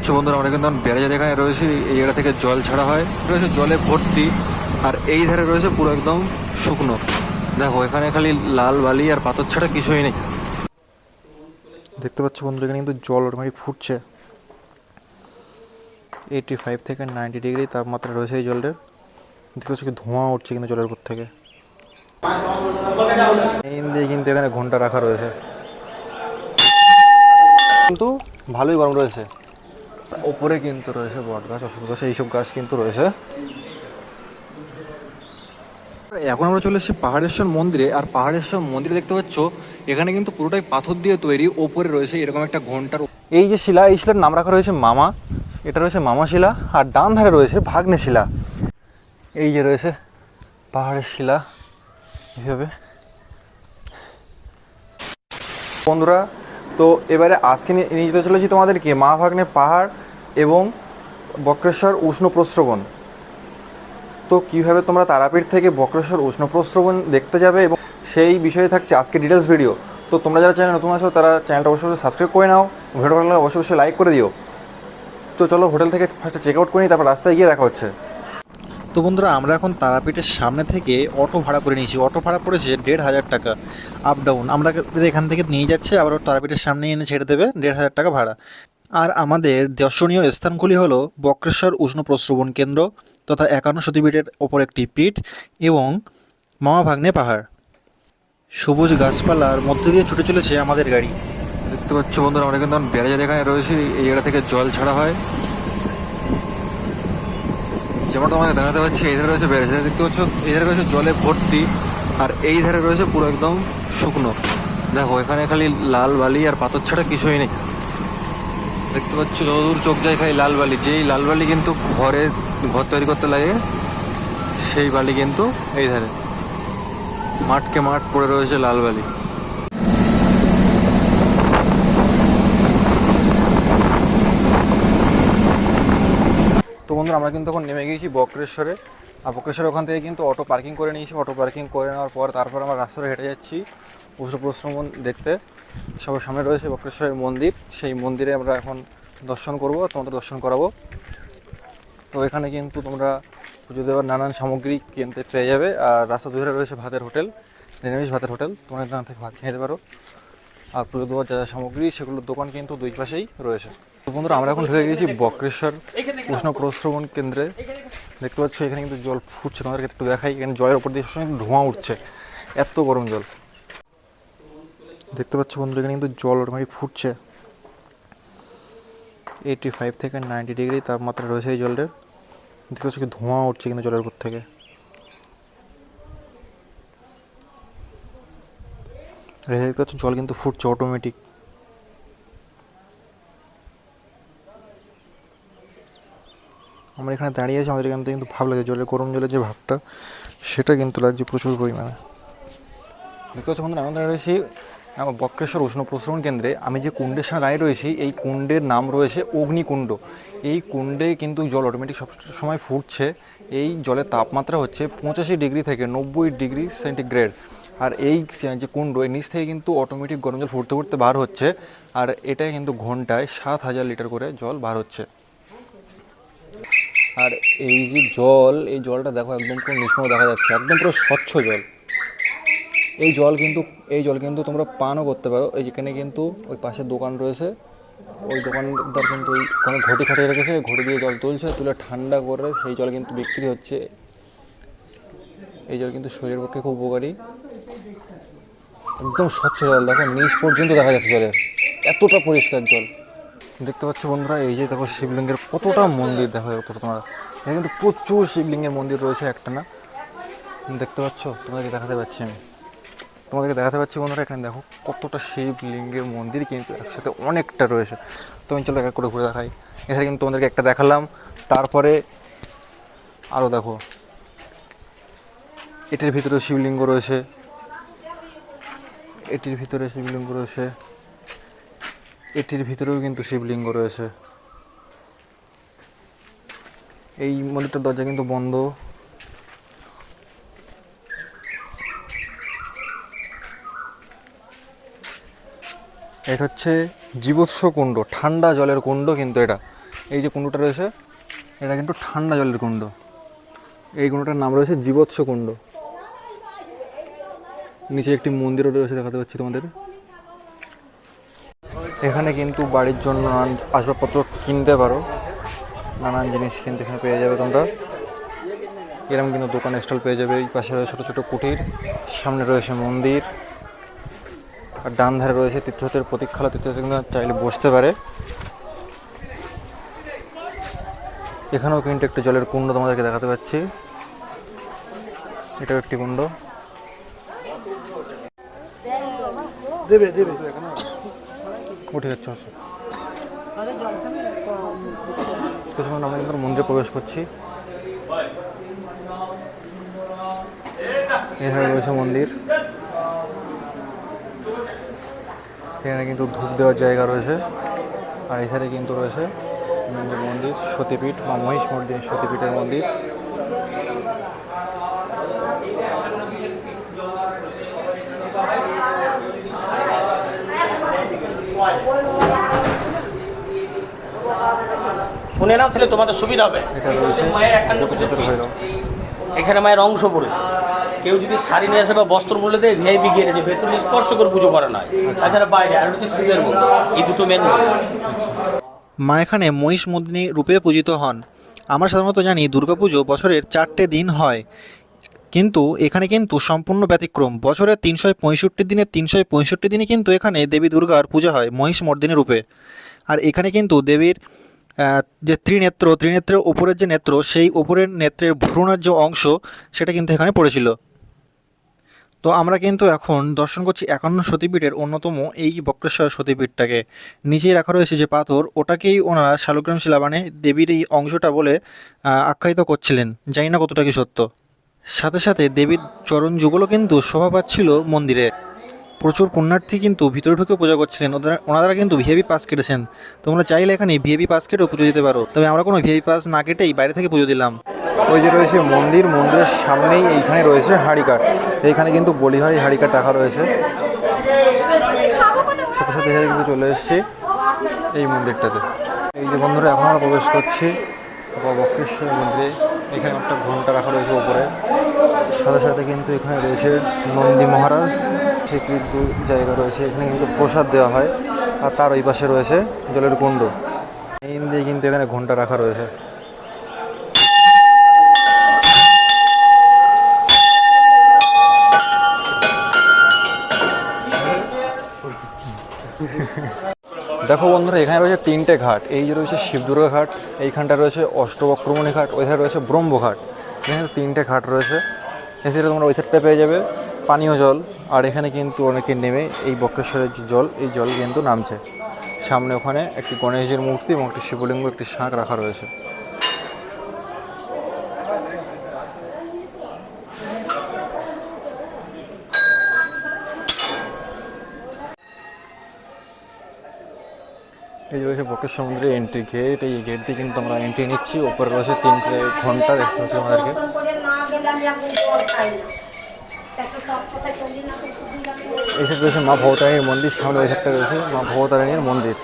পাচ্ছ বন্ধুরা, আমরা কিন্তু ব্যারেজের এখানে রয়েছি। এই জায়গা থেকে জল ছাড়া হয়, রয়েছে জলে ভর্তি। আর এই ধারে রয়েছে পুরো একদম শুকনো। দেখো এখানে খালি লাল বালি আর পাথর ছাড়া কিছুই নেই। দেখতে পাচ্ছ বন্ধুরা, এখানে কিন্তু জল অটোমেটিক ফুটছে। 85 থেকে 90 ডিগ্রি তাপমাত্রা রয়েছে এই জলের। দেখতে পাচ্ছ কি ধোঁয়া উঠছে কিন্তু জলের উপর থেকে। মেইন দিয়ে কিন্তু এখানে ঘন্টা রাখা রয়েছে, কিন্তু ভালোই গরম রয়েছে। ওপরে কিন্তু রয়েছে বট গাছ, অশোক গাছ, এইসব গাছ কিন্তু রয়েছে। এখন আমরা চলে এসেছি পাহাড়েশ্বর মন্দিরে। আর পাহাড়েশ্বর মন্দিরে দেখতে পাচ্ছ এখানে কিন্তু পুরোটাই পাথর দিয়ে তৈরি। ওপরে রয়েছে এরকম একটা ঘন্টার, এই যে শিলা, এই শিলার নাম রাখা রয়েছে মামা। এটা রয়েছে মামা শিলা। আর ডান ধারে রয়েছে ভাগ্নে শিলা। এই যে রয়েছে পাহাড়ের শিলা এইভাবে। বন্ধুরা, তো এবারে আজকে নিয়ে যেতে চলেছি তোমাদেরকে মা ভাগ্নে পাহাড় এবং বক্রেশ্বর উষ্ণ প্রস্রবণ। তো কীভাবে তোমরা তারাপীঠ থেকে বক্রেশ্বর উষ্ণ প্রস্রবণ দেখতে যাবে এবং সেই বিষয়ে থাকছে আজকে ডিটেলস ভিডিও। তো তোমরা যারা চ্যানেল নতুন আছো তারা চ্যানেলটা অবশ্যই সাবস্ক্রাইব করে নাও, ভিডিও ভালো লাগলে অবশ্যই লাইক করে দিও। তো চলো হোটেল থেকে ফার্স্টে চেক আউট করি, তারপর রাস্তায় গিয়ে দেখা হচ্ছে। তো বন্ধুরা, আমরা এখন তারাপীঠের সামনে থেকে অটো ভাড়া করে নিয়েছি। অটো ভাড়া পড়েছে 1500 টাকা আপ ডাউন। আমরা এখান থেকে নিয়ে যাচ্ছে, আবার তারাপীঠের সামনে এনে ছেড়ে দেবে, 1500 টাকা ভাড়া। আর আমাদের দর্শনীয় স্থানগুলি হলো বক্রেশ্বর উষ্ণ প্রস্রবণ কেন্দ্র তথা 51 সতীপীঠের ওপর একটি পীঠ এবং মামা ভাগ্নে পাহাড়। সবুজ গাছপালার মধ্যে দিয়ে ছুটে চলেছে আমাদের গাড়ি। দেখতে পাচ্ছ বন্ধুরা, আমরা কিন্তু ব্যারেজের এখানে রয়েছি। এই জায়গা থেকে জল ছাড়া হয়। যেমন তোমাকে দেখাতে পাচ্ছি, এই ধারে রয়েছে ব্যারেজ, দেখতে পাচ্ছ এই ধারে রয়েছে জলে ভর্তি। আর এই ধারে রয়েছে পুরো একদম শুকনো। দেখো এখানে খালি লাল বালি আর পাথর ছাড়া কিছুই নেই। দেখতে পাচ্ছ যতদূর চোখ যায় খালি লাল বালি। যেই লাল বালি কিন্তু ঘর তৈরি করতে লাগে, সেই বালি কিন্তু এই ধারে মাঠকে মাঠ পড়ে রয়েছে লাল বালি। তো বন্ধুরা, আমরা কিন্তু এখন নেমে গিয়েছি বক্রেশ্বরে। আর বক্রেশ্বরে ওখান থেকে কিন্তু অটো পার্কিং করে নিয়েছি। অটো পার্কিং করে নেওয়ার পর তারপর আমরা রাস্তায় হেঁটে যাচ্ছি উষ্ণ প্রস্রবণ দেখতে। সবার সামনে রয়েছে বক্রেশ্বরের মন্দির, সেই মন্দিরে আমরা এখন দর্শন করব, তোমাদের দর্শন করাবো। তো এখানে কিন্তু তোমরা পুজো দেওয়ার নানান সামগ্রী কিনতে পেয়ে যাবে। আর রাস্তা দুধারে রয়েছে ভাতের হোটেল, নিরামিষ ভাতের হোটেল, তোমরা এখান থেকে ভাত খেয়ে যেতে পারো। আর পুজো দেওয়ার যা যা সামগ্রী সেগুলোর দোকান কিন্তু দুই পাশেই রয়েছে। তো বন্ধুরা, আমরা এখন ঢুকে গিয়েছি বক্রেশ্বর উষ্ণ প্রস্রবণ কেন্দ্রে। দেখতে পাচ্ছ এখানে কিন্তু জল ফুটছে, তোমাদেরকে একটু দেখাই। এখানে জলের উপর দিয়ে সবসময় ধোঁয়া উঠছে, এত গরম জল। দেখতে পাচ্ছ বন্ধুরা, এখানে কিন্তু জল অটোমেটিক ফুটছে। 85 থেকে 90 ডিগ্রি তাপমাত্রা রয়েছে এই জলের। দেখতে পাচ্ছ কি ধোঁয়া উঠছে কিন্তু জলের উপর থেকে। দেখতে পাচ্ছ জল কিন্তু ফুটছে অটোমেটিক। আমরা এখানে দাঁড়িয়ে আছি, আমাদের এখান থেকে কিন্তু ভাব লাগে, জলের গরম জলের যে ভাবটা সেটা কিন্তু লাগছে প্রচুর পরিমাণে। দেখতে পাচ্ছ বন্ধুরা, আমরা রয়েছি বক্রেশ্বর উষ্ণ প্রস্রবণ কেন্দ্রে। আমি যে কুণ্ডের সামনে দাঁড়িয়ে রয়েছি, এই কুণ্ডের নাম রয়েছে অগ্নিকুণ্ড। এই কুণ্ডে কিন্তু জল অটোমেটিক সব সময় ফুটছে। এই জলের তাপমাত্রা হচ্ছে 85 ডিগ্রি থেকে 90 ডিগ্রি সেন্টিগ্রেড। আর এই যে কুণ্ড, এই নিচ থেকে কিন্তু অটোমেটিক গরম জল ফুটতে ফুটতে বার হচ্ছে। আর এটাই কিন্তু ঘন্টায় 7000 লিটার করে জল বার হচ্ছে। আর এই যে জল, এই জলটা দেখো একদম পুরো নিষ্প্রভ দেখা যাচ্ছে, একদম পুরো স্বচ্ছ জল। এই জল কিন্তু তোমরা পানও করতে পারো। এই যেখানে কিন্তু ওই পাশে দোকান রয়েছে, ওই দোকানদার কিন্তু ওই কোনো ঘটি খাটিয়ে রেখেছে, ঘটি দিয়ে জল তুলে ঠান্ডা করে সেই জল কিন্তু বিক্রি হচ্ছে। এই জল কিন্তু শরীরের পক্ষে খুব উপকারী। একদম স্বচ্ছ জল, দেখো নিচ পর্যন্ত দেখা যাচ্ছে জলের, এতটা পরিষ্কার জল। দেখতে পাচ্ছ বন্ধুরা, এই যে দেখো শিবলিঙ্গের কতটা মন্দির, দেখো তোমরা এখানে কিন্তু প্রচুর শিবলিঙ্গের মন্দির রয়েছে, একটা না। দেখতে পাচ্ছ, তোমাদেরকে দেখাতে পাচ্ছি বন্ধুরা, এখানে দেখো কতটা শিবলিঙ্গের মন্দির কিন্তু একসাথে অনেকটা রয়েছে। তো আমি চলো এক করে ঘুরে দেখাই। এখানে কিন্তু তোমাদেরকে একটা দেখালাম, তারপরে আরও দেখো এটির ভিতরে শিবলিঙ্গ রয়েছে, এটির ভিতরেও কিন্তু শিবলিঙ্গ রয়েছে। এই মন্দিরটার দরজা কিন্তু বন্ধ। এটা হচ্ছে জীবৎস কুণ্ড, ঠান্ডা জলের কুণ্ড কিন্তু এটা। এই যে কুণ্ডটা রয়েছে এটা কিন্তু ঠান্ডা জলের কুণ্ড। এই কুণ্ডটার নাম রয়েছে জীবৎস কুণ্ড। নিচে একটি মন্দিরও রয়েছে, দেখাতে পাচ্ছি তোমাদের। এখানে কিন্তু বাড়ির জন্য নানান আসবাবপত্র কিনতে পারো, নানান জিনিস কিন্তু এখানে পেয়ে যাবে তোমরা। এরকম কিন্তু দোকান স্টল পেয়ে যাবে। এই পাশে ছোটো ছোটো কুটির, সামনে রয়েছে মন্দির, আর ডান ধারে রয়েছে তীর্থদের প্রতীক্ষালয়। তীর্থদের কিন্তু চাইলে বসতে পারে। এখানেও কিন্তু একটি জলের কুণ্ড তোমাদেরকে দেখাতে পাচ্ছি। এটাও একটি কুণ্ড। দেবে দেবে উঠে যাচ্ছে। আমরা কিন্তু মন্দিরে প্রবেশ করছি। এখানে রয়েছে মন্দির। এখানে কিন্তু ধূপ দেওয়ার জায়গা রয়েছে। আর এখানে কিন্তু রয়েছে মন্দির, সতীপীঠ বা মহিষমর্দিনী সতীপীঠের মন্দির। শুনে নাও, তাহলে তোমাদের সুবিধা হবে। এটা রয়েছে এখানে মায়ের অংশ পড়েছে। কেউ যদি শাড়ি নিয়ে আসে বা বস্ত্র মূল্য দেয়, ভিআইপি গিয়ে যে ভেতরে স্পর্শ করে পুজো করা নয়। তাছাড়া বাইরে আর হচ্ছে শিবের মন্দির, এই দুটো মেন মন্দির। মা এখানে মহিষমর্দিনী রূপে পূজিত হন। আমরা সাধারণত জানি দুর্গাপুজো বছরের 4টে দিন হয়, কিন্তু এখানে কিন্তু সম্পূর্ণ ব্যতিক্রম। বছরের 365 দিনে 365 দিনই কিন্তু এখানে দেবী দুর্গার পূজা হয় মহিষমর্দিনী রূপে। আর এখানে কিন্তু দেবীর যে ত্রিনেত্রের ওপরের যে নেত্র, সেই ওপরের নেত্রের ভ্রূণের যে অংশ, সেটা কিন্তু এখানে পড়েছিল। তো আমরা কিন্তু এখন দর্শন করছি 51 সতীপীঠের অন্যতম এই বক্রেশ্বর সতীপীঠটাকে। নিচেই রাখা রয়েছে যে পাথর, ওটাকেই ওনারা শালগ্রাম শিলা মানে দেবীর এই অংশটা বলে আখ্যায়িত করছিলেন। জানি না কতটা কি সত্য। সাথে সাথে দেবীর চরণ যুগলও কিন্তু শোভা পাচ্ছিল মন্দিরে। প্রচুর পুণ্যার্থী কিন্তু ভিতরে ঢুকে পূজা করছিলেন। ওনারা কিন্তু ভিআইপি পাস কেটেছেন। তোমরা চাইলে এখানে ভিআইপি পাস কেটেও পুজো দিতে পারো, তবে আমরা কোনো ভিআইপি পাস না কেটেই বাইরে থেকে পুজো দিলাম। ওই যে রয়েছে মন্দির, মন্দিরের সামনেই এইখানে রয়েছে হাঁড়িকাঠ। এইখানে কিন্তু বলি হয়, হাঁড়িকাঠ রাখা রয়েছে। সাথে সাথে এখানে কিন্তু চলে এসেছি এই মন্দিরটাতে। এই যে বন্ধুরা, এখন আমরা প্রবেশ করছি বক্রেশ্বর মন্দিরে। এখানে একটা ঘন্টা রাখা রয়েছে উপরে। সাথে সাথে কিন্তু এখানে রয়েছে নন্দী মহারাজ, সেই কিন্তু জায়গা রয়েছে। এখানে কিন্তু প্রসাদ দেওয়া হয়। আর তার ওই পাশে রয়েছে জলের কুণ্ড। এই দিয়ে কিন্তু এখানে ঘন্টা রাখা রয়েছে। দেখো বন্ধুরা, এখানে রয়েছে 3টে ঘাট। এই যে রয়েছে শিবদুর্গা ঘাট, এইখানটা রয়েছে অষ্টবক্রমণী ঘাট, ওইখানে রয়েছে ব্রহ্মঘাট। এখানে 3টে ঘাট রয়েছে। এছাড়া তোমরা ওই সাইডটা পেয়ে যাবে পানীয় জল। আর এখানে কিন্তু অনেকে নেমে এই বক্রেশ্বরের যে জল, এই জল কিন্তু নামছে। সামনে ওখানে একটি গণেশের মূর্তি এবং একটি শিবলিঙ্গ, একটি শাঁখ রাখা রয়েছে। এই রয়েছে বক্রেশ্বর মন্দিরের এন্ট্রি গেট। এই গেট দিয়ে কিন্তু আমরা এন্ট্রি নিচ্ছি। ওপরে রয়েছে 3টে ঘন্টা দেখতে হচ্ছে আমাদেরকে। এই সাইড রয়েছে মা ভবতারিণীর মন্দির, সামনে ওই সাইডটা রয়েছে মা ভবতারিণীর মন্দির।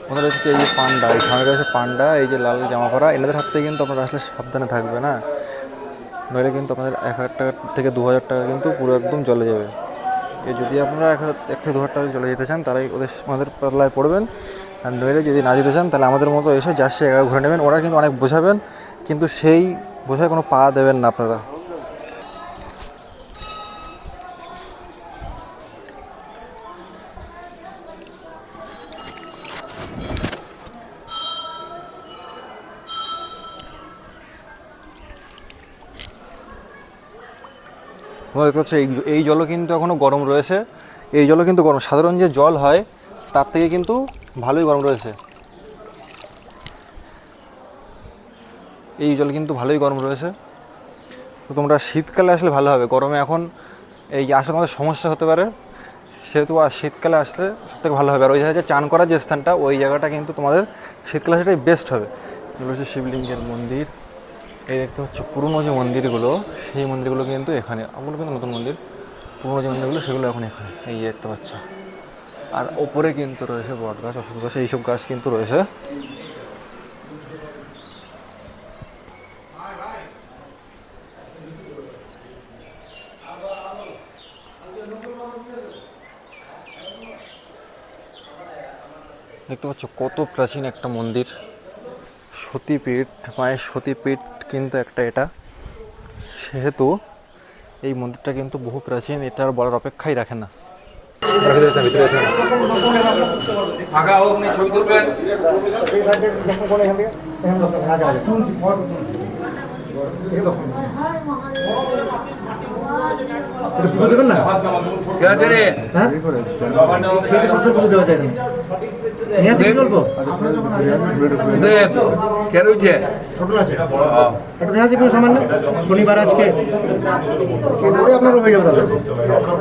ওখানে রয়েছে এই যে পান্ডা, এই সামনে রয়েছে পান্ডা, এই যে লাল জামা পরা। এনাদের হাত থেকে কিন্তু আপনারা আসলে সাবধানে থাকবে না, নইলে কিন্তু আপনাদের 1000 টাকা থেকে 2000 টাকা কিন্তু পুরো একদম চলে যাবে। যদি আপনারা 1 থেকে 2000 টাকা চলে যেতে চান, তারাই আমাদের পাল্লায় পড়বেন। আর নইলে যদি না যেতে চান, তাহলে আমাদের মতো এসে যাচ্ছে জায়গা ঘুরে নেবেন। ওরা কিন্তু অনেক বোঝাবেন, কিন্তু সেই বোঝায় কোনো পা দেবেন না আপনারা। তোমরা দেখতে পাচ্ছ এই জলও কিন্তু এখনও গরম রয়েছে। এই জলও কিন্তু গরম, সাধারণ যে জল হয় তার থেকে কিন্তু ভালোই গরম রয়েছে। এই জল কিন্তু ভালোই গরম রয়েছে। তো তোমরা শীতকালে আসলে ভালো হবে। গরমে এখন এই আসলে তোমাদের সমস্যা হতে পারে, সেহেতু শীতকালে আসলে সবথেকে ভালো হবে। আর ওই জায়গায় চান করার যে স্থানটা, ওই জায়গাটা কিন্তু তোমাদের শীতকালে সেটাই বেস্ট হবে। এগুলো হচ্ছে শিবলিঙ্গের মন্দির। এই দেখতে হচ্ছে পুরনো যে মন্দিরগুলো, সেই মন্দিরগুলো কিন্তু এখানে। ওগুলো কিন্তু নতুন মন্দির, পুরনো যে মন্দিরগুলো সেগুলো এখন এখানে এই দেখতে পাচ্ছ। আর ওপরে কিন্তু রয়েছে বট গাছ, অশোক গাছ, এইসব গাছ কিন্তু রয়েছে। দেখতে পাচ্ছ কত প্রাচীন একটা মন্দির, সতীপীঠ, মায়ের সতীপীঠ কিন্তু একটা এটা, সেহেতু এই মন্দিরটা কিন্তু বহু প্রাচীন, এটা আর বলার অপেক্ষাই রাখে না। ফাঁকা হোক, আপনি ছবি তুলবেন। পুজো দেবেন না? ঠিক আছে রে, হ্যাঁ খেতে সবসময় পুজো দেওয়া যায় না। নিয়ে আসি কি গল্প? সুদেব কে রয়েছে? ছোট আছে একটু নিয়ে আসি পুজো সামান্য, শনিবার আজকে করে আপনার হয়ে যাবে দাদা।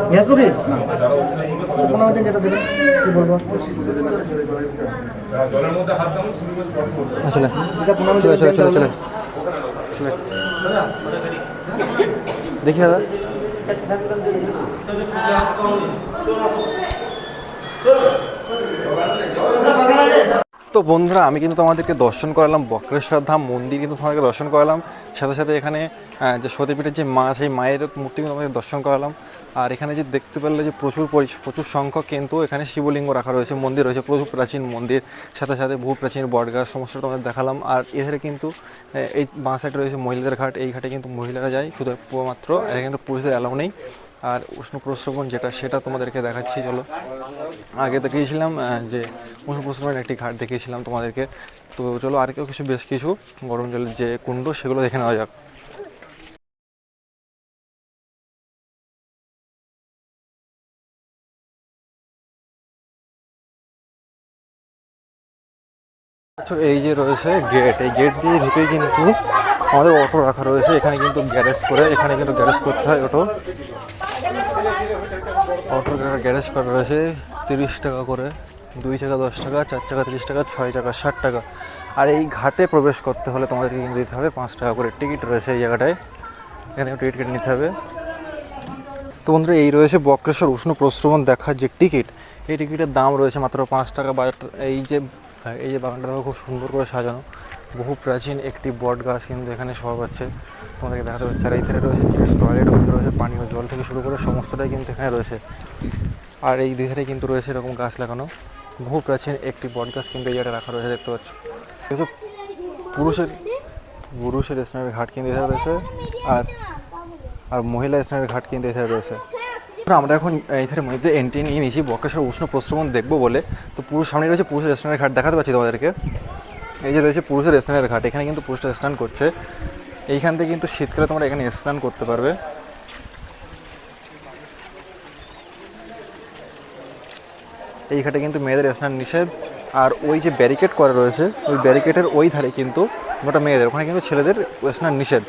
নিয়ে আসবো কি? পনেরো দিন যেটা দেবেন কি বলবো আসলে এটা পনেরো চলে চলে চলে দিন চলে চলে দেখি দাদা। তো বন্ধুরা, আমি কিন্তু তোমাদেরকে দর্শন করালাম বক্রেশ্বর ধাম মন্দির, কিন্তু তোমাদেরকে দর্শন করালাম, সাথে সাথে এখানে যে সতীপীঠের যে মা, সেই মায়ের মূর্তি কিন্তু তোমাদের দর্শন করালাম। আর এখানে যে দেখতে পেলে যে প্রচুর সংখ্যক কিন্তু এখানে শিবলিঙ্গ রাখা রয়েছে, মন্দির রয়েছে, প্রচুর প্রাচীন মন্দির, সাথে সাথে বহু প্রাচীন বটগাছ, সমস্ত তোমাদের দেখালাম। আর এখানে কিন্তু এই বাঁ সাইডে রয়েছে মহিলাদের ঘাট, এই ঘাটে কিন্তু মহিলারা যায় শুধু মাত্র, এখানে কিন্তু পুরুষদের অ্যালাউ নেই। আর উষ্ণ প্রস্রবণ যেটা, সেটা তোমাদেরকে দেখাচ্ছি চলো। আগে দেখিয়েছিলাম যে উষ্ণ প্রস্রবণের একটি ঘাট দেখিয়েছিলাম তোমাদেরকে, তো চলো আর কেউ বেশ কিছু গরম জলের যে কুণ্ড, সেগুলো দেখে নেওয়া যাক। এই যে রয়েছে গেট, এই গেট দিয়ে ঢুকেই কিন্তু আমাদের অটো রাখা রয়েছে, এখানে কিন্তু গ্যারেজ করে, এখানে কিন্তু গ্যারেজ করতে হয় অটোর গ্যারেজ করা রয়েছে 30 টাকা করে, 2 চাকা 10 টাকা, 4 চাকা 30 টাকা, 6 চাকা 60 টাকা। আর এই ঘাটে প্রবেশ করতে হলে তোমাদেরকে কিন্তু দিতে হবে 5 টাকা করে টিকিট রয়েছে এই জায়গাটায়, এখানে টিকিট কেটে নিতে হবে। তো বন্ধুরা, এই রয়েছে বক্রেশ্বর উষ্ণ প্রস্রবণ দেখার যে টিকিট, এই টিকিটের দাম রয়েছে মাত্র 5 টাকা। এই যে বাগানটা দেখো খুব সুন্দর করে সাজানো, বহু প্রাচীন একটি বট গাছ কিন্তু এখানে সব আছে, তোমাদেরকে দেখাতে পাচ্ছি। আর এই ধারে রয়েছে জিনিস টয়লেট, ওখানে রয়েছে পানীয় জল থেকে শুরু করে সমস্তটাই কিন্তু এখানে রয়েছে। আর এই দুই ধারে কিন্তু রয়েছে এরকম গাছ লাগানো, বহু প্রাচীন একটি বট গাছ কিন্তু এই জায়গায় রাখা রয়েছে, দেখতে পাচ্ছ। কিন্তু পুরুষের স্নানের ঘাট কিন্তু এখানে রয়েছে, আর মহিলা স্নানের ঘাট কিন্তু এখানে রয়েছে। আমরা এখন এই ধারে মধ্যে এন্ট্রি নিয়ে নিয়েছি বক্রেশ্বর উষ্ণ প্রস্রবণ দেখবো বলে। তো পুরুষ সামনে রয়েছে পুরুষের স্নানের ঘাট, দেখাতে পাচ্ছি তোমাদেরকে। এই যে রয়েছে পুরুষের স্নানের ঘাট, এখানে কিন্তু পুরুষরা স্নান করছে, এইখান থেকে কিন্তু শীতকালে তোমরা এখানে স্নান করতে পারবে। এই ঘাটে কিন্তু মেয়েদের স্নান নিষেধ। আর ওই যে ব্যারিকেড করা রয়েছে, ওই ব্যারিকেডের ওই ধারে কিন্তু ওটা মেয়েদের, ওখানে কিন্তু ছেলেদের স্নান নিষেধ।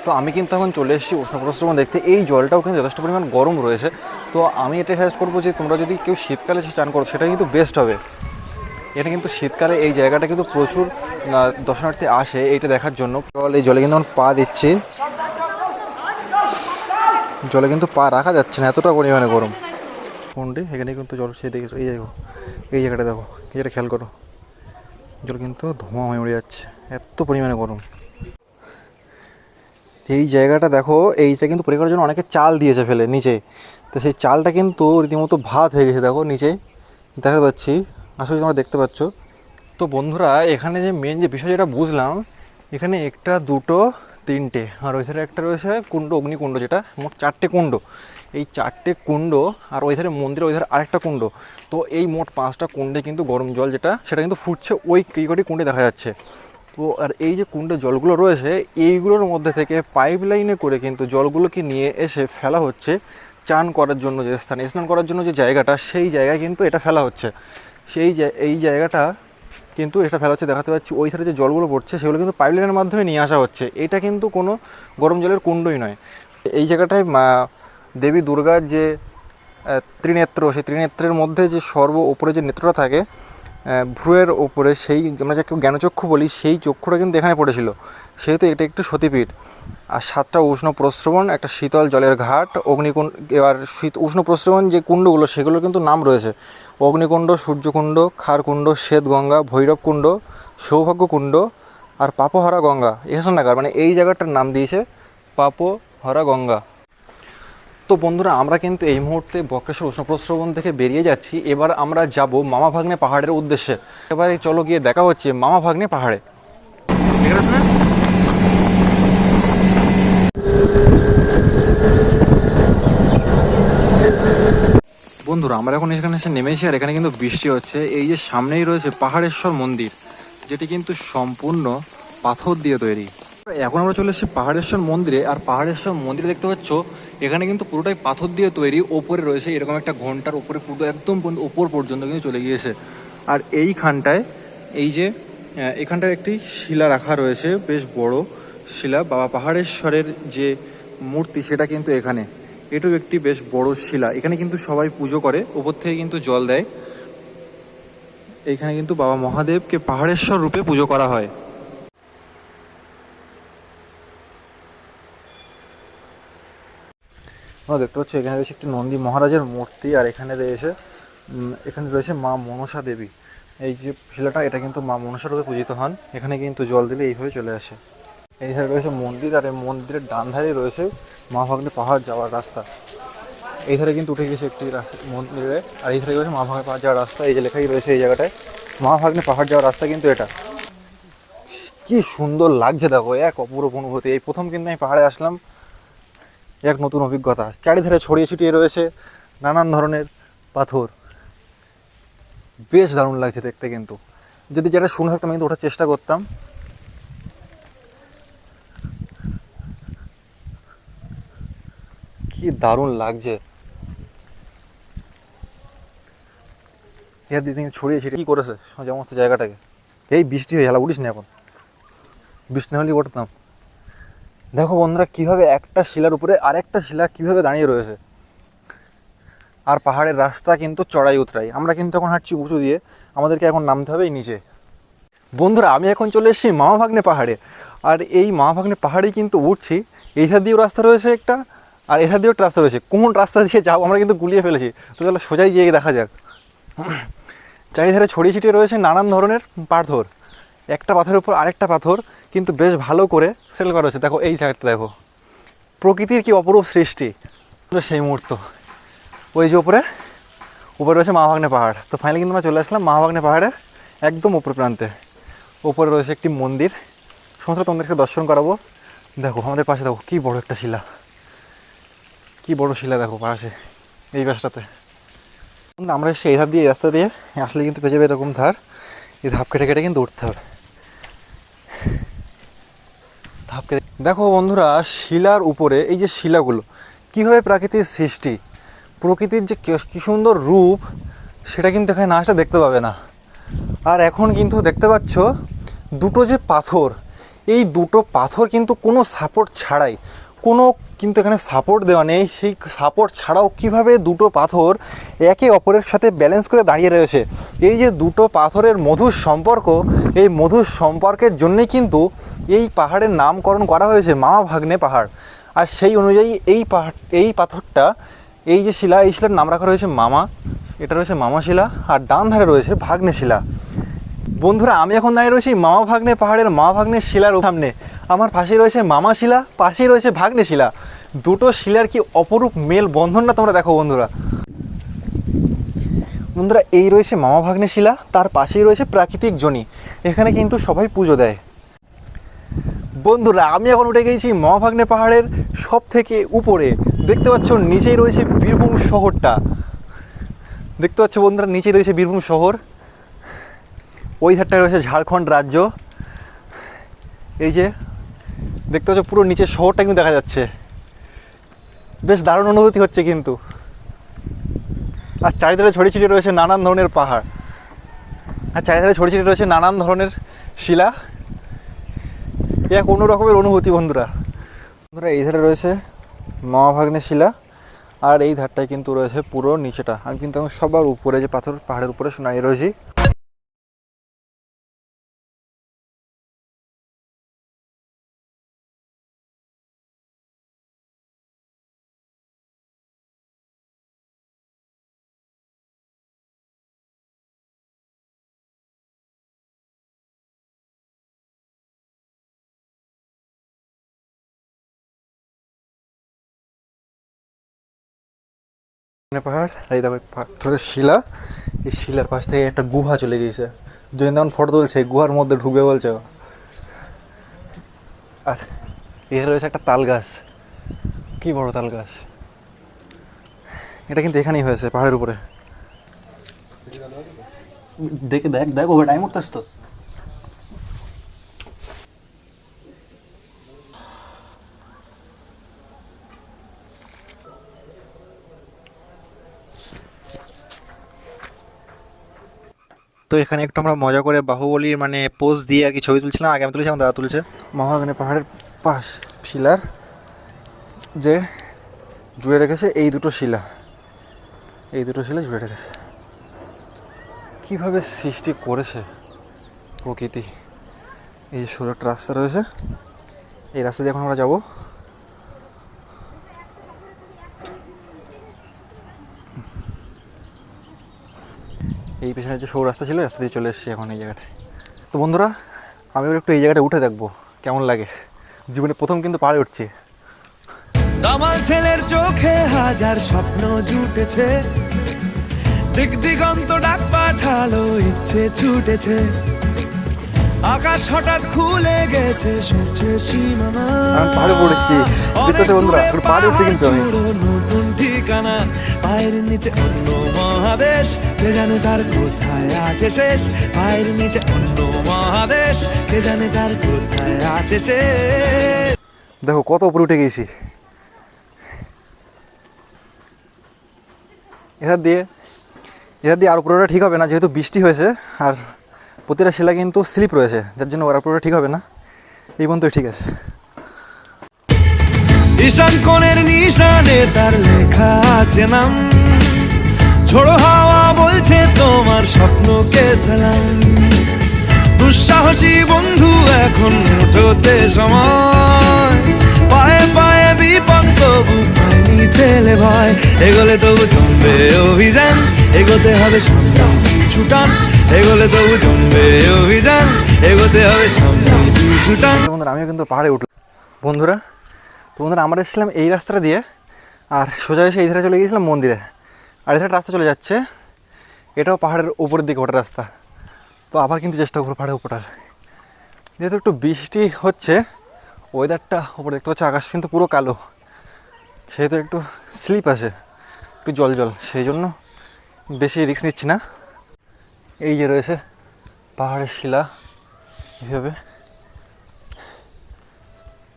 তো আমি কিন্তু এখন চলে এসেছি উষ্ণ প্রস্রবণ দেখতে। এই জলটাও কিন্তু যথেষ্ট পরিমাণ গরম রয়েছে, তো আমি এটা সাজেস্ট করবো যে তোমরা যদি কেউ শীতকালে স্নান করো সেটা কিন্তু বেস্ট হবে। এটা কিন্তু শীতকালে এই জায়গাটা কিন্তু প্রচুর দর্শনার্থী আসে এইটা দেখার জন্য। এই জলে কিন্তু পা দিচ্ছি, জলে কিন্তু পা রাখা যাচ্ছে না, এতটা পরিমাণে গরম। কোনটি এখানে কিন্তু জল সে দেখেছো, এই জায়গাটা দেখো, এই জায়গাটা খেয়াল করো, জল কিন্তু ধোঁয়া হয়ে উড়ে যাচ্ছে, এত পরিমাণে গরম। এই জায়গাটা দেখো, এইটা কিন্তু পরিষ্কার করার জন্য অনেকে চাল দিয়েছে ফেলে নিচে, তো সেই চালটা কিন্তু রীতিমতো ভাত হয়ে গেছে, দেখো নিচে দেখতে পাচ্ছি, আসলে তোমরা দেখতে পাচ্ছ। তো বন্ধুরা, এখানে যে মেন যে বিষয় যেটা বুঝলাম, এখানে একটা, দুটো, তিনটে, আর ওই ধারে একটা রয়েছে কুণ্ড, অগ্নিকুণ্ড, যেটা মোট 4টে কুণ্ড। এই 4টে কুণ্ড, আর ওই ধারে মন্দিরে ওই ধারে আরেকটা কুণ্ড, তো এই মোট 5টা কুণ্ডে কিন্তু গরম জল যেটা, সেটা কিন্তু ফুটছে ওই কটি কুণ্ডে দেখা যাচ্ছে। তো আর এই যে কুণ্ডে জলগুলো রয়েছে, এইগুলোর মধ্যে থেকে পাইপ লাইনে করে কিন্তু জলগুলোকে নিয়ে এসে ফেলা হচ্ছে চান করার জন্য যে স্থানে, স্নান করার জন্য যে জায়গাটা, সেই জায়গায় কিন্তু এটা ফেলা হচ্ছে। এই জায়গাটা কিন্তু এটা ফেলা হচ্ছে, দেখাতে পাচ্ছি। ওই ধারে যে জলগুলো পড়ছে সেগুলো কিন্তু পাইপলাইনের মাধ্যমে নিয়ে আসা হচ্ছে, এটা কিন্তু কোনো গরম জলের কুণ্ডই নয়। এই জায়গাটায় দেবী দুর্গার যে ত্রিনেত্র, সেই ত্রিনেত্রের মধ্যে যে সর্ব ওপরে যে নেত্রটা থাকে ভ্রুয়ের ওপরে, সেই আমরা যাকে জ্ঞানচক্ষু বলি, সেই চক্ষুটা কিন্তু এখানে পড়েছিল, সেহেতু এটা একটি সতীপীঠ। আর 7টা উষ্ণ প্রস্রবণ, একটা শীতল জলের ঘাট, অগ্নিকুণ্ড। এবার উষ্ণ প্রস্রবণ যে কুণ্ডগুলো, সেগুলোর কিন্তু নাম রয়েছে: অগ্নিকুণ্ড, সূর্যকুণ্ড, ক্ষারকুণ্ড, শ্বেতগঙ্গা, ভৈরবকুণ্ড, সৌভাগ্যকুণ্ড, আর পাপহরা গঙ্গা। এখানকার মানে এই জায়গাটার নাম দিয়েছে পাপহরা গঙ্গা। তো তো বন্ধুরা আমরা কিন্তু এই মুহূর্তে বক্রেশ্বর উষ্ণপ্রস্রবণ থেকে বেরিয়ে যাচ্ছি। এবার আমরা যাব মামা ভাগ্নে পাহাড়ের উদ্দেশ্যে। এবারে চলো গিয়ে দেখা হচ্ছে মামা ভাগ্নে পাহাড়ে। ঠিক আছে না? বন্ধুরা আমরা এখন এখানে এসে নেমেছি, আর এখানে কিন্তু বৃষ্টি হচ্ছে। এই যে সামনেই রয়েছে পাহাড়েশ্বর মন্দির, যেটি কিন্তু সম্পূর্ণ পাথর দিয়ে তৈরি। এখন আমরা চলে এসেছি পাহাড়েশ্বর মন্দিরে, আর পাহাড়েশ্বর মন্দিরে দেখতে পাচ্ছ এখানে কিন্তু পুরোটাই পাথর দিয়ে তৈরি। ওপরে রয়েছে এরকম একটা ঘন্টার উপরে, পুরো একদম ওপর পর্যন্ত কিন্তু চলে গিয়েছে। আর এইখানটায় এই যে এখানটায় একটি শিলা রাখা রয়েছে, বেশ বড় শিলা। বাবা পাহাড়েশ্বরের যে মূর্তি সেটা কিন্তু এখানে, এটাও একটি বেশ বড় শিলা। এখানে কিন্তু সবাই পুজো করে, উপর থেকে কিন্তু জল দেয়। এইখানে কিন্তু বাবা মহাদেবকে পাহাড়েশ্বর রূপে পুজো করা হয়। আমরা দেখতে পাচ্ছি এখানে রয়েছে একটি নন্দী মহারাজের মূর্তি, আর এখানে রয়েছে মা মনসা দেবী। এই যে শিলাটা, এটা কিন্তু মা মনসা রূপে পূজিত হন। এখানে কিন্তু জল দিলে এইভাবে চলে আসে। এই ধারে রয়েছে মন্দির, আর এই মন্দিরের ডান ধারে রয়েছে মা ভাগ্নে পাহাড় যাওয়ার রাস্তা। এই ধারে কিন্তু উঠে গেছে একটি মন্দিরে, আর এই ধারে রয়েছে মা ভাগ্নে পাহাড় যাওয়ার রাস্তা। এই যে লেখাই রয়েছে এই জায়গাটায় মা ভাগ্নে পাহাড় যাওয়ার রাস্তা কিন্তু এটা। কি সুন্দর লাগছে দেখো, এক অপূর্ব অনুভূতি। এই প্রথম কিন্তু আমি পাহাড়ে আসলাম, এক নতুন অভিজ্ঞতা। চারিধারে ছড়িয়ে ছিটিয়ে রয়েছে নানান ধরনের পাথর, বেশ দারুণ লাগছে দেখতে। কিন্তু যদি যেটা শুনে থাকতাম কিন্তু ওঠার চেষ্টা করতাম। কি দারুণ লাগছে, এর দিকে ছড়িয়ে ছিটিয়ে কি করেছে সমস্ত জায়গাটাকে। এই বৃষ্টি হয়ে গেল, উঠিস না এখন, বৃষ্টি না হলে উঠতাম। দেখো বন্ধুরা কিভাবে একটা শিলার উপরে আরেকটা শিলা কিভাবে দাঁড়িয়ে রয়েছে। আর পাহাড়ের রাস্তা কিন্তু চড়াই উতরাই। আমরা কিন্তু এখন হাঁটছি উঁচু দিয়ে, আমাদেরকে এখন নামতে হবে এই নিচে। বন্ধুরা আমি এখন চলে এসেছি মামা ভাগ্নে পাহাড়ে, আর এই মামা ভাগ্নে পাহাড়েই কিন্তু উঠছি। এই ধার দিয়েও রাস্তা রয়েছে একটা, আর এধার দিয়েও একটা রাস্তা রয়েছে। কোন রাস্তা দিয়ে যাবো আমরা কিন্তু গুলিয়ে ফেলেছি। তো তাহলে সোজাই গিয়ে দেখা যাক। চারিধারে ছড়িয়ে ছিটিয়ে রয়েছে নানান ধরনের পাথর, একটা পাথরের উপর আরেকটা পাথর কিন্তু বেশ ভালো করে সেল করা হয়েছে। দেখো এই জায়গাটা দেখো, প্রকৃতির কি অপরূপ সৃষ্টি। সেই মুহূর্ত ওই যে উপরে রয়েছে মা ভাগ্নে পাহাড়। তো ফাইনালি কিন্তু আমরা চলে আসলাম মা ভাগ্নে পাহাড়ের একদম উপর প্রান্তে। উপরে রয়েছে একটি মন্দির, সমস্ত তোমাদেরকে দর্শন করাবো। দেখো আমাদের পাশে দেখো কি বড় একটা শিলা, কি বড় শিলা দেখো পাশে এই পাশটাতে। আমরা সেই ধার দিয়ে রাস্তা দিয়ে আসলে কিন্তু পেয়ে যাবে এরকম ধার। এই ধাপ কেটে কেটে কিন্তু উঠতে হবে। ধাপ কেটে দেখো বন্ধুরা, শিলার উপরে এই যে শিলাগুলো কীভাবে প্রাকৃতিক সৃষ্টি, প্রকৃতির যে কী সুন্দর রূপ, সেটা কিন্তু এখানে না আসলে দেখতে পাবে না। আর এখন কিন্তু দেখতে পাচ্ছ দুটো যে পাথর, এই দুটো পাথর কিন্তু কোনো সাপোর্ট ছাড়াই, কোনো কিন্তু এখানে সাপোর্ট দেওয়া নেই। সেই সাপোর্ট ছাড়াও কিভাবে দুটো পাথর একে অপরের সাথে ব্যালেন্স করে দাঁড়িয়ে রয়েছে। এই যে দুটো পাথরের মধুর সম্পর্ক, এই মধুর সম্পর্কের জন্যই কিন্তু এই পাহাড়ের নামকরণ করা হয়েছে মামা ভাগ্নে পাহাড়। আর সেই অনুযায়ী এই পাথরটা, এই যে শিলা, এই শিলার নাম রাখা রয়েছে মামা। এটা রয়েছে মামা শিলা, আর ডান ধারে রয়েছে ভাগ্নে শিলা। বন্ধুরা আমি এখন দাঁড়িয়ে রয়েছি মামা ভাগ্নে পাহাড়ের মামা ভাগ্নে শিলার সামনে। আমার পাশেই রয়েছে মামা শিলা, পাশেই রয়েছে ভাগ্নে শিলা। দুটো শিলার কি অপরূপ মেল বন্ধনটা তোমরা দেখো বন্ধুরা। বন্ধুরা এই রয়েছে মামা ভাগ্নে শিলা, তার পাশেই রয়েছে প্রাকৃতিক জনি। এখানে কিন্তু সবাই পুজো দেয়। বন্ধুরা আমি এখন উঠে গেছি মামা ভাগ্নে পাহাড়ের সব থেকে উপরে। দেখতে পাচ্ছ নিচেই রয়েছে বীরভূম শহরটা। দেখতে পাচ্ছ বন্ধুরা নিচেই রয়েছে বীরভূম শহর, ওই ধারটায় রয়েছে ঝাড়খণ্ড রাজ্য। এই যে দেখতে পাচ্ছ পুরো নিচের শহরটা কিন্তু দেখা যাচ্ছে। বেশ দারুণ অনুভূতি হচ্ছে কিন্তু। আর চারিধারে ছড়িয়ে ছিটিয়ে রয়েছে নানান ধরনের পাহাড়, আর চারিধারে ছড়িয়ে ছিটিয়ে রয়েছে নানান ধরনের শিলা। এক অন্য রকমের অনুভূতি বন্ধুরা। এই ধারে রয়েছে মামা ভাগ্নে শিলা, আর এই ধারটায় কিন্তু রয়েছে পুরো নিচেটা। আমি কিন্তু এখন সবার উপরে যে পাহাড়ের উপরে দাঁড়িয়ে রয়েছি। পাহাড়, এই দেখো পাথরের শিলা, এই শিলার পাশ থেকে একটা গুহা চলে গিয়েছে। জয়ন্ত তখন ফটো তুলছে, গুহার মধ্যে ঢুকবে বলছে। আর এখানে রয়েছে একটা তাল গাছ, কি বড় তাল গাছ। এটা কিন্তু এখানেই হয়েছে পাহাড়ের উপরে। দেখে দেখ দেখ, ওভার টাইম উঠতেছ তো। তো এখানে একটু আমরা মজা করে বাহুবলীর মানে পোজ দিয়ে আর কি ছবি তুলছিলাম। আগে আমি তুলেছি, আমার দাদা তুলছে। মহাগণে পাহাড়ের পাশ শিলার যে জুড়ে রেখেছে এই দুটো শিলা, এই দুটো শিলা জুড়ে রেখেছে। কীভাবে সৃষ্টি করেছে প্রকৃতি। এই যে সরু একটা রাস্তা রয়েছে, এই রাস্তা দিয়ে এখন আমরা যাবো। এই পেছনে যে সরু রাস্তা ছিল, রাস্তা দিয়ে চলে এসেছি এখন এই জায়গাটায়। তো বন্ধুরা, আমি এবার একটু এই জায়গাটা উঠে দেখবো কেমন লাগে। জীবনে প্রথম কিন্তু পাহাড়ে উঠছি। কামাল ছেলের চোখে হাজার স্বপ্ন জুটেছে, দিক দিগন্ত ডাক পাঠালো, ইচ্ছে ছুটেছে। আকাশ হঠাৎ খুলে গেছে, সূর্যে সীমানা। আমি পাহাড়ে পড়েছি, দেখতেছে বন্ধুরা, একটু পাহাড়ে উঠছি কিন্তু আমি। নতুন ঠিকানা, পায়ের নিচে অন্য মহাদেশ, কে জানে তার কোথায় আছে শেষ। পায়ের নিচে অন্য মহাদেশ, কে জানে তার কোথায় আছে শেষ। দেখো কত উপরে উঠে গেছি। এধার দিয়ে আর উপরে ওঠা ঠিক হবে না, যেহেতু বৃষ্টি হয়েছে আর প্রতিটা শিলা কিন্তু স্লিপ রয়েছে, যার জন্য ওর উপরে ঠিক হবে না। এই পর্যন্তই ঠিক আছে। ঈশান কোণের নিশানে তার লেখা আছে নাম, ঝোড়ো হাওয়া বলছে তোমার স্বপ্নকে সালাম। দুঃসাহসী বন্ধু এখন উঠোতে সময়, পায়ে পায়ে বিপদ তবু পায়নি ছেলে ভয়। এগোলে তবু জমবে অভিযান, এগোতে হবে সামনে ছুটান। এগোলে তবু জমবে অভিযান, এগোতে হবে সামনে ছুটান। বন্ধুরা, আমিও কিন্তু পাহাড়ে উঠলাম বন্ধুরা। তো বন্ধুরা, আমরা এসেছিলাম এই রাস্তাটা দিয়ে, আর সোজা এসে এই ধারে চলে গিয়েছিলাম মন্দিরে। আর এধারে রাস্তা চলে যাচ্ছে, এটাও পাহাড়ের উপরের দিকে ওঠার রাস্তা। তো আবার কিন্তু চেষ্টা করবো পাহাড়ে ওঠার। যেহেতু একটু বৃষ্টি হচ্ছে, ওয়েদারটা ওপরে দেখতে পাচ্ছ, আকাশ কিন্তু পুরো কালো, সেহেতু একটু স্লিপ আছে, একটু জল জল, সেই জন্য বেশি রিস্ক নিচ্ছি না। এই যে রয়েছে পাহাড়ের শিলা, এইভাবে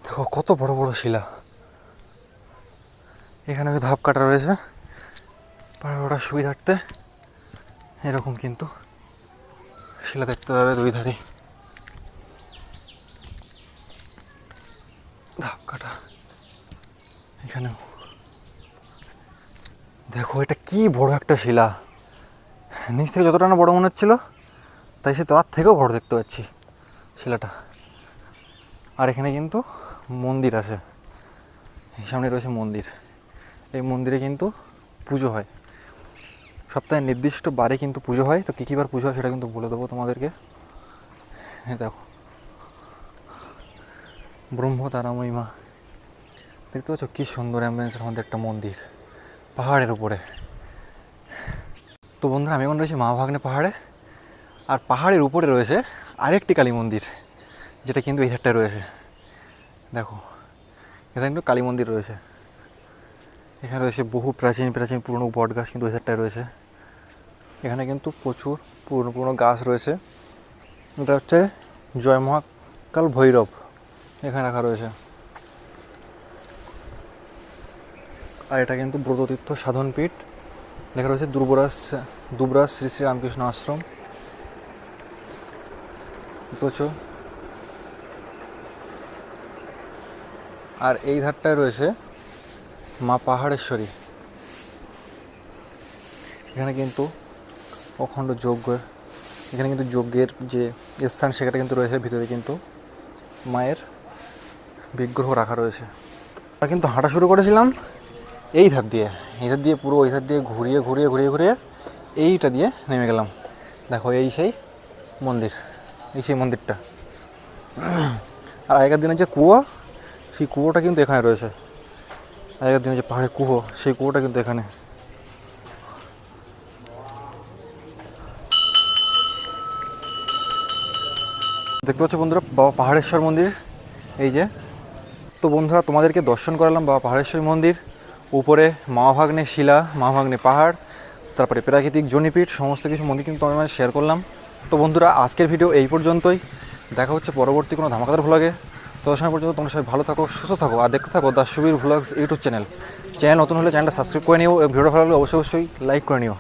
দেখো কত বড় বড় শিলা। এখানে ধাপ কাটা রয়েছে পাহাড়ে ওঠার সুবিধার্থে। এরকম কিন্তু শিলা দেখতে পাবে দুই ধারে, ধাপ কাটা। এখানেও দেখো, এটা কি বড় একটা শিলা। নিচ থেকে যতটা না বড় মনে হচ্ছিল, তাই সে তার থেকেও বড় দেখতে পাচ্ছি শিলাটা। আর এখানে কিন্তু মন্দির আছে, এই সামনে রয়েছে মন্দির। এই মন্দিরে কিন্তু পুজো হয়, সপ্তাহে নির্দিষ্ট বারে কিন্তু পুজো হয়। তো কী কী বার পুজো হয় সেটা কিন্তু বলে দেবো তোমাদেরকে। হ্যাঁ দেখো, ব্রহ্ম তারাময়ী মা, দেখতে পাচ্ছ কী সুন্দর অ্যাম্বুলেন্সের মধ্যে একটা মন্দির পাহাড়ের উপরে। তো বন্ধুরা, আমি এখন রয়েছি মহাভাগ্নে পাহাড়ে, আর পাহাড়ের উপরে রয়েছে আরেকটি কালী মন্দির, যেটা কিন্তু এই ধারটায় রয়েছে। দেখো, এখানে কিন্তু কালী মন্দির রয়েছে। এখানে রয়েছে বহু প্রাচীন প্রাচীন পুরনো বট গাছ কিন্তু এই ধারটায় রয়েছে। এখানে কিন্তু প্রচুর পুরনো পুরনো গাছ রয়েছে। এটা হচ্ছে জয় মহাকাল ভৈরব, এখানে রাখা রয়েছে। আর এটা কিন্তু ব্রততীর্থ সাধনপীঠ, লেখা রয়েছে দুবরাজ শ্রী শ্রী রামকৃষ্ণ আশ্রম। বুঝছো? আর এই ধারটায় রয়েছে মা পাহাড়েশ্বরী। এখানে কিন্তু অখণ্ড যজ্ঞ, এখানে কিন্তু যজ্ঞের যে স্থান সেটা কিন্তু রয়েছে। ভিতরে কিন্তু মায়ের বিগ্রহ রাখা রয়েছে। আমরা কিন্তু হাঁটা শুরু করেছিলাম এই ধার দিয়ে, পুরো ওই ধার দিয়ে ঘুরিয়ে ঘুরিয়ে ঘুরিয়ে ঘুরিয়ে এইটা দিয়ে নেমে গেলাম। দেখো, এই সেই মন্দির, এই সেই মন্দিরটা। আর আগেকার দিনের যে কুয়ো, সেই কুয়োটা কিন্তু এখানে রয়েছে। আগেকার দিনে যে পাহাড়ে কুয়ো, সেই কুয়োটা কিন্তু এখানে। দেখতে পাচ্ছ বন্ধুরা বাবা পাহাড়েশ্বর মন্দির, এই যে। তো বন্ধুরা তোমাদেরকে দর্শন করালাম বাবা পাহাড়েশ্বর মন্দির, উপরে মামাভাগ্নে শিলা, মামাভাগ্নে পাহাড়, তারপরে প্রাকৃতিক জনিপীঠ, সমস্ত কিছু মন্দির কিন্তু তোমাদের শেয়ার করলাম। তো বন্ধুরা আজকের ভিডিও এই পর্যন্তই, দেখা হচ্ছে পরবর্তী কোনো ধামাকাদার ভ্লগে। তো সময় পর্যন্ত তোমরা সবাই ভালো থাকো, সুস্থ থাকো, আর দেখতে থাকো the Subir vlogs YouTube channel নতুন হলে চ্যানেলটা সাবস্ক্রাইব করে নিও এবং ভিডিও ভালো লাগলে অবশ্যই লাইক করে নিও।